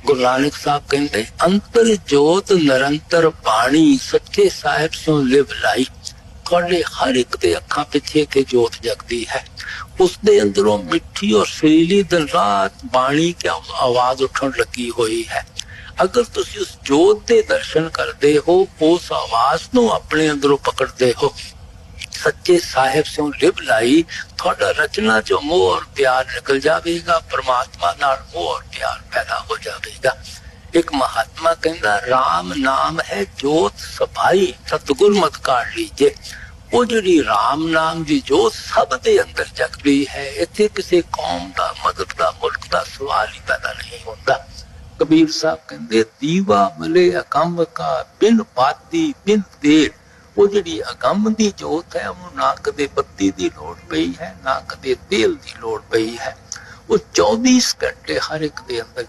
ਗੁਰੂ ਨਾਨਕ ਸਾਹਿਬ ਕਹਿੰਦੇ ਅੰਤਰ ਜੋਤ ਨਿਰੰਤਰ ਬਾਣੀ ਸੱਚੇ ਸਾਹਿਬ ਸਿਓ ਲਿਵ ਲਾਈ। ਤੁਹਾਡੇ ਹਰ ਇੱਕ ਦੇ ਅੱਖਾਂ ਪਿੱਛੇ ਕੇ ਜੋਤ ਜਗਦੀ ਹੈ, ਉਸਦੇ ਅੰਦਰੋਂ ਮਿੱਠੀ ਔਰ ਸੁਰੀਲੀ ਦਿਨ ਰਾਤ ਬਾਣੀ ਕੀ ਆਵਾਜ਼ ਉੱਠਣ ਲੱਗੀ ਹੋਈ ਹੈ। ਅਗਰ ਤੁਸੀਂ ਉਸ ਜੋਤ ਦੇ ਦਰਸ਼ਨ ਕਰਦੇ ਹੋ, ਉਸ ਆਵਾਜ਼ ਨੂੰ ਆਪਣੇ ਅੰਦਰੋਂ ਪਕੜਦੇ ਹੋ, ਸੱਚੇ ਸਾਹਿਬ ਸਿਓ ਲਿਵ ਲਾਈ, ਤੁਹਾਡਾ ਰਚਨਾ ਚੋਂ ਮੋਹ ਔਰ ਪਿਆਰ ਨਿਕਲ ਜਾਵੇਗਾ, ਪਰਮਾਤਮਾ ਨਾਲ ਮੋਹ ਔਰ ਪਿਆਰ ਪੈਦਾ ਹੋ ਜਾਵੇਗਾ। ਇੱਕ ਮਹਾਤਮਾ ਕਹਿੰਦਾ ਰਾਮ ਨਾਮ ਹੈ ਜੋਤ ਸਭਾਈ ਸਤਿਗੁਰ ਮਤ ਕਾਢ ਲੀਜੇ। ਉਹ ਜਿਹੜੀ ਰਾਮ ਨਾਮ ਦੀ ਜੋਤ ਸਭ ਦੇ ਅੰਦਰ ਜਗਦੀ ਹੈ। ਇੱਥੇ ਕਿਸੇ ਕੌਮ ਦਾ, ਮਦਦ ਦਾ, ਮੁਲਕ ਦਾ ਸਵਾਲ ਹੀ ਪੈਦਾ ਨਹੀਂ ਹੁੰਦਾ। ਕਬੀਰ ਸਾਹਿਬ ਕਹਿੰਦੇ ਦੀਵਾ ਮਲੇ ਅਕੰਮ ਕਾ ਬਿਨ ਬਾਤੀ ਬਿਨ ਤੇਲ। ਉਹ ਜਿਹੜੀ ਅਗੰਮ ਦੀ ਜੋਤ ਹੈ, ਉਹਨੂੰ ਨਾ ਕਦੇ ਬੱਤੀ ਦੀ ਲੋੜ ਪਈ ਹੈ, ਨਾ ਕਦੇ ਤੇਲ ਦੀ ਲੋੜ ਪਈ ਹੈ। ਉਹ 24 ਘੰਟੇ ਹਰ ਇੱਕ ਦੇ ਅੰਦਰ